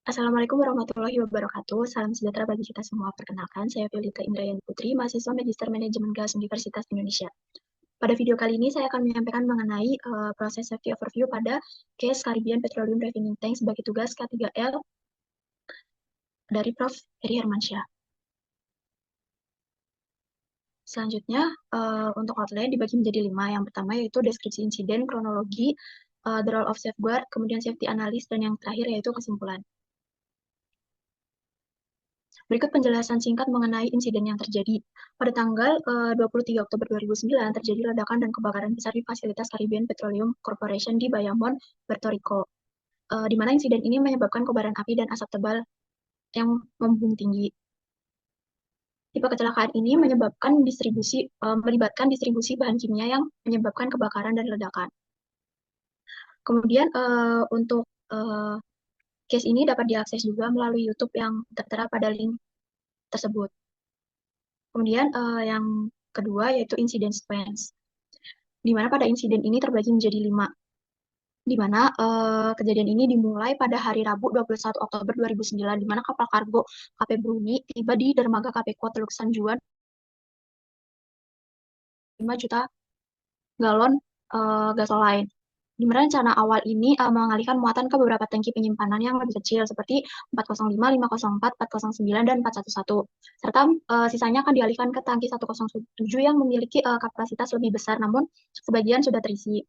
Assalamualaikum warahmatullahi wabarakatuh. Salam sejahtera bagi kita semua. Perkenalkan, saya Violeta Indrayani Putri, mahasiswa Magister Manajemen Gas Universitas Indonesia. Pada video kali ini, saya akan menyampaikan mengenai proses safety overview pada case Caribbean Petroleum Refining Tank sebagai tugas K3L dari Prof. Heri Hermansyah. Selanjutnya, untuk outline dibagi menjadi 5. Yang pertama yaitu deskripsi insiden, kronologi, the role of safeguard, kemudian safety analysis, dan yang terakhir yaitu kesimpulan. Berikut penjelasan singkat mengenai insiden yang terjadi. Pada tanggal 23 Oktober 2009, terjadi ledakan dan kebakaran besar di fasilitas Caribbean Petroleum Corporation di Bayamon, Puerto Rico, di mana insiden ini menyebabkan kobaran api dan asap tebal yang membumbung tinggi. Tipe kecelakaan ini melibatkan distribusi bahan kimia yang menyebabkan kebakaran dan ledakan. Kemudian untuk case ini dapat diakses juga melalui YouTube yang tertera pada link tersebut. Kemudian yang kedua yaitu insiden sequence, di mana pada insiden ini terbagi menjadi 5, di mana kejadian ini dimulai pada hari Rabu 21 Oktober 2009, di mana kapal kargo KP Bruni tiba di dermaga KP Kuala Teluk Sanjuan 5 juta galon gasoline. Di mana rencana awal ini mengalihkan muatan ke beberapa tangki penyimpanan yang lebih kecil seperti 405, 504, 409, dan 411. Serta sisanya akan dialihkan ke tangki 107 yang memiliki kapasitas lebih besar, namun sebagian sudah terisi.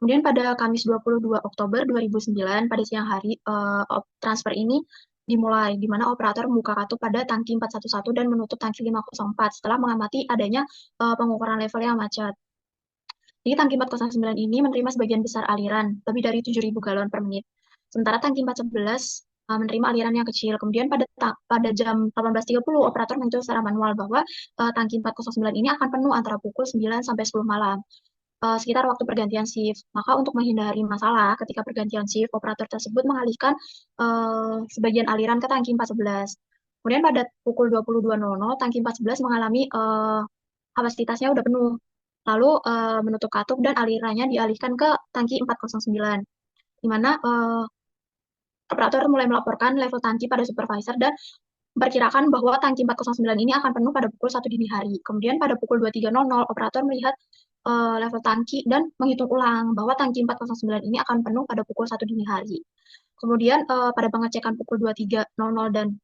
Kemudian pada Kamis 22 Oktober 2009, pada siang hari, transfer ini dimulai, di mana operator membuka katup pada tangki 411 dan menutup tangki 504 setelah mengamati adanya pengukuran level yang macet. Jadi tangki 409 ini menerima sebagian besar aliran, lebih dari 7.000 galon per menit. Sementara tangki 411 menerima aliran yang kecil. Kemudian pada jam 18.30, operator menuju secara manual bahwa tangki 409 ini akan penuh antara pukul 9 sampai 10 malam. Sekitar waktu pergantian shift. Maka untuk menghindari masalah ketika pergantian shift, operator tersebut mengalihkan sebagian aliran ke tangki 411. Kemudian pada pukul 22.00, tangki 411 mengalami kapasitasnya udah penuh. Lalu menutup katup dan alirannya dialihkan ke tangki 409, di mana operator mulai melaporkan level tangki pada supervisor dan memperkirakan bahwa tangki 409 ini akan penuh pada pukul 1 dini hari. Kemudian pada pukul 23.00, operator melihat level tangki dan menghitung ulang bahwa tangki 409 ini akan penuh pada pukul 1 dini hari. Kemudian pada pengecekan pukul 23.00 dan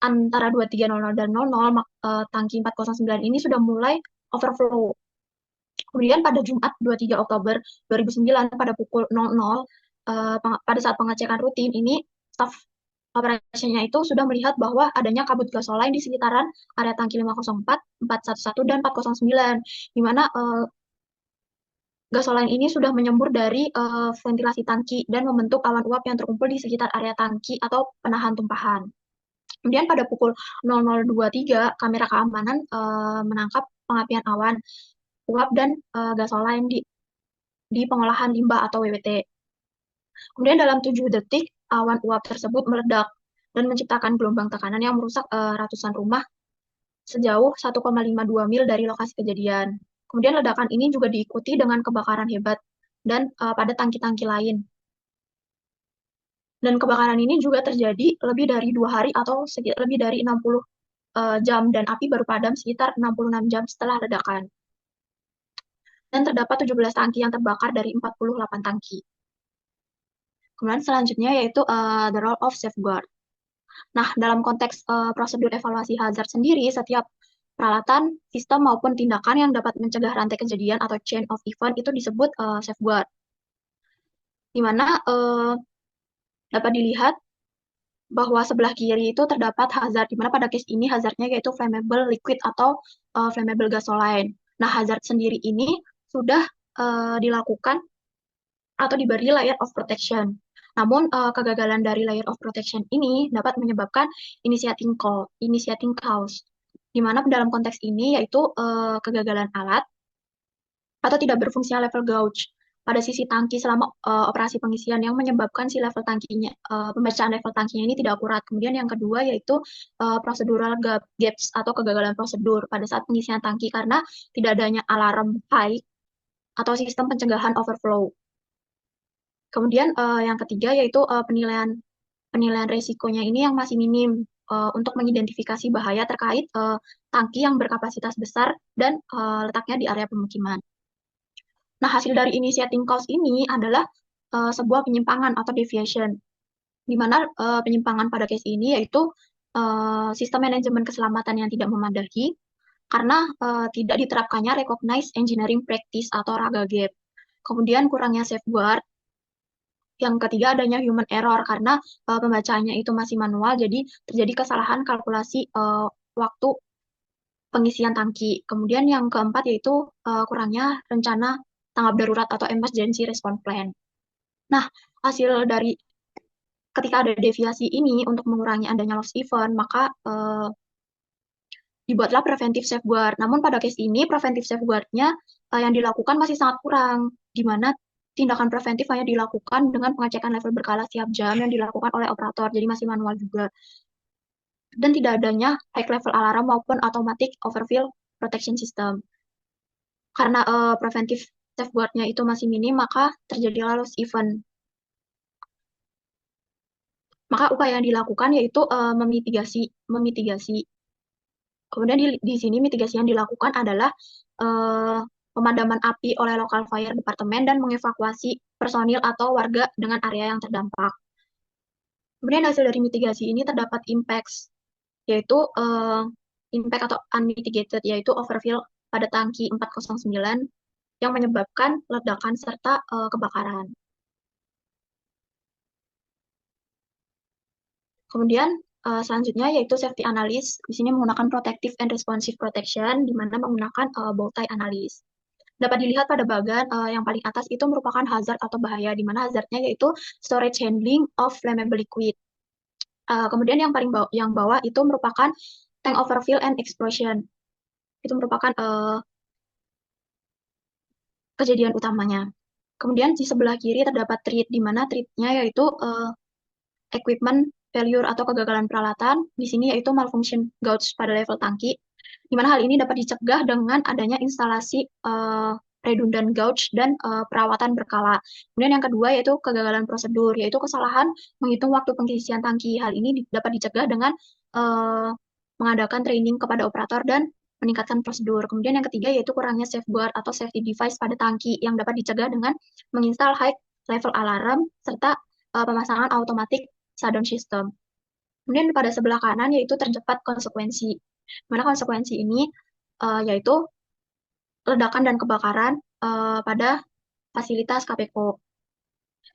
antara 23.00 dan 00, tangki 409 ini sudah mulai overflow. Kemudian pada Jumat 23 Oktober 2009 pada pukul 00, pada saat pengecekan rutin ini, staf operasinya itu sudah melihat bahwa adanya kabut gasoline di sekitaran area tangki 504, 411, dan 409, di mana gasoline ini sudah menyembur dari ventilasi tangki dan membentuk awan uap yang terkumpul di sekitar area tangki atau penahan tumpahan. Kemudian pada pukul 00.23, kamera keamanan menangkap pengapian awan uap dan gasoline di pengolahan limbah atau WWT. Kemudian dalam 7 detik, awan uap tersebut meledak dan menciptakan gelombang tekanan yang merusak ratusan rumah sejauh 1,52 mil dari lokasi kejadian. Kemudian ledakan ini juga diikuti dengan kebakaran hebat dan pada tangki-tangki lain. Dan kebakaran ini juga terjadi lebih dari 2 hari atau lebih dari 60 jam, dan api baru padam sekitar 66 jam setelah ledakan. Dan terdapat 17 tangki yang terbakar dari 48 tangki. Kemudian selanjutnya yaitu the role of safeguard. Nah, dalam konteks prosedur evaluasi hazard sendiri, setiap peralatan, sistem, maupun tindakan yang dapat mencegah rantai kejadian atau chain of event itu disebut safeguard. Di mana dapat dilihat bahwa sebelah kiri itu terdapat hazard, di mana pada case ini hazardnya yaitu flammable liquid atau flammable gasoline. Nah, hazard sendiri ini sudah dilakukan atau diberi layer of protection. Namun, kegagalan dari layer of protection ini dapat menyebabkan initiating cause, di mana dalam konteks ini yaitu kegagalan alat atau tidak berfungsinya level gauge pada sisi tangki selama operasi pengisian yang menyebabkan si level tangkinya, pembacaan level tangkinya ini tidak akurat. Kemudian yang kedua yaitu procedural gaps atau kegagalan prosedur pada saat pengisian tangki karena tidak adanya alarm high atau sistem pencegahan overflow. Kemudian yang ketiga yaitu penilaian penilaian resikonya ini yang masih minim untuk mengidentifikasi bahaya terkait tangki yang berkapasitas besar dan letaknya di area pemukiman. Nah, hasil dari initiating cause ini adalah sebuah penyimpangan atau deviation, di mana penyimpangan pada case ini yaitu sistem manajemen keselamatan yang tidak memadai karena tidak diterapkannya recognized engineering practice atau RAGA gap. Kemudian kurangnya safeguard. Yang ketiga adanya human error karena pembacaannya itu masih manual, jadi terjadi kesalahan kalkulasi waktu pengisian tangki. Kemudian yang keempat yaitu kurangnya rencana tanggap darurat atau emergency response plan. Nah, hasil dari ketika ada deviasi ini untuk mengurangi adanya loss event, maka dibuatlah preventive safeguard. Namun pada case ini preventive safeguard-nya yang dilakukan masih sangat kurang, di mana tindakan preventif hanya dilakukan dengan pengecekan level berkala setiap jam yang dilakukan oleh operator, jadi masih manual juga. Dan tidak adanya high level alarm maupun automatic overfill protection system. Karena preventive safeguard-nya itu masih minim, maka terjadilah loss event. Maka upaya yang dilakukan yaitu memitigasi. Kemudian di sini mitigasi yang dilakukan adalah pemadaman api oleh local fire department dan mengevakuasi personil atau warga dengan area yang terdampak. Kemudian hasil dari mitigasi ini terdapat impacts, yaitu impact atau unmitigated, yaitu overfill pada tangki 409 yang menyebabkan ledakan serta kebakaran. Kemudian selanjutnya yaitu safety analysis. Di sini menggunakan protective and responsive protection, di mana menggunakan bow tie analysis. Dapat dilihat pada bagian yang paling atas itu merupakan hazard atau bahaya, di mana hazardnya yaitu storage handling of flammable liquid. Kemudian yang paling yang bawah itu merupakan tank overfill and explosion. Itu merupakan kejadian utamanya. Kemudian di sebelah kiri terdapat treat, di mana treatnya yaitu equipment failure atau kegagalan peralatan. Di sini yaitu malfunction gauge pada level tangki, di mana hal ini dapat dicegah dengan adanya instalasi redundant gauge dan perawatan berkala. Kemudian yang kedua yaitu kegagalan prosedur, yaitu kesalahan menghitung waktu pengisian tangki. Hal ini dapat dicegah dengan mengadakan training kepada operator dan meningkatkan prosedur. Kemudian yang ketiga yaitu kurangnya safeguard atau safety device pada tangki yang dapat dicegah dengan menginstal high level alarm serta pemasangan automatic shutdown system. Kemudian pada sebelah kanan yaitu terdapat konsekuensi. Mana konsekuensi ini yaitu ledakan dan kebakaran pada fasilitas KPKO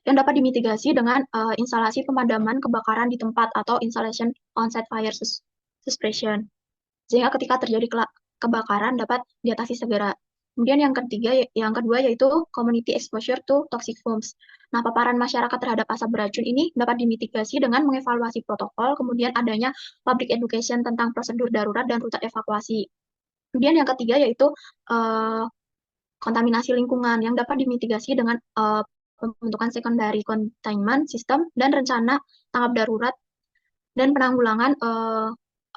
yang dapat dimitigasi dengan instalasi pemadaman kebakaran di tempat atau installation on-site fire suppression. Sehingga ketika terjadi kebakaran dapat diatasi segera. Kemudian yang kedua yaitu community exposure to toxic fumes. Nah, paparan masyarakat terhadap asap beracun ini dapat dimitigasi dengan mengevaluasi protokol, kemudian adanya public education tentang prosedur darurat dan rute evakuasi. Kemudian yang ketiga yaitu kontaminasi lingkungan yang dapat dimitigasi dengan pembentukan secondary containment system dan rencana tanggap darurat dan penanggulangan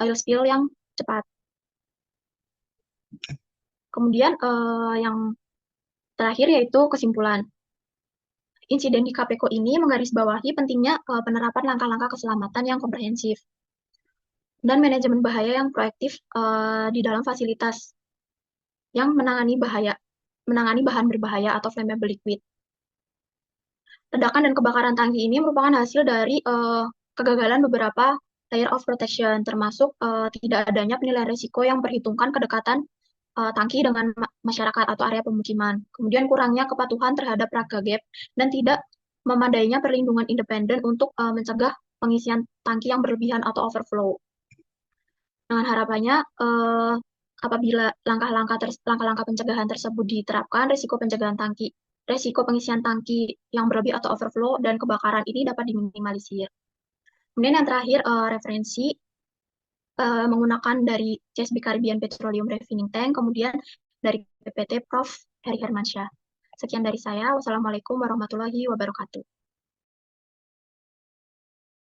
oil spill yang cepat. Kemudian yang terakhir yaitu kesimpulan. Insiden di KPKO ini menggarisbawahi pentingnya penerapan langkah-langkah keselamatan yang komprehensif dan manajemen bahaya yang proaktif di dalam fasilitas yang menangani bahan berbahaya atau flammable liquid. Ledakan dan kebakaran tangki ini merupakan hasil dari kegagalan beberapa layer of protection, termasuk tidak adanya penilaian risiko yang perhitungkan kedekatan tangki dengan masyarakat atau area pemukiman. Kemudian kurangnya kepatuhan terhadap RAGA gap dan tidak memadainya perlindungan independen untuk mencegah pengisian tangki yang berlebihan atau overflow. Dengan harapannya apabila langkah-langkah pencegahan tersebut diterapkan, resiko pengisian tangki yang berlebih atau overflow dan kebakaran ini dapat diminimalisir. Kemudian yang terakhir referensi menggunakan dari CSB Caribbean Petroleum Refining Tank, kemudian dari PPT Prof. Heri Hermansyah. Sekian dari saya. Wassalamualaikum warahmatullahi wabarakatuh.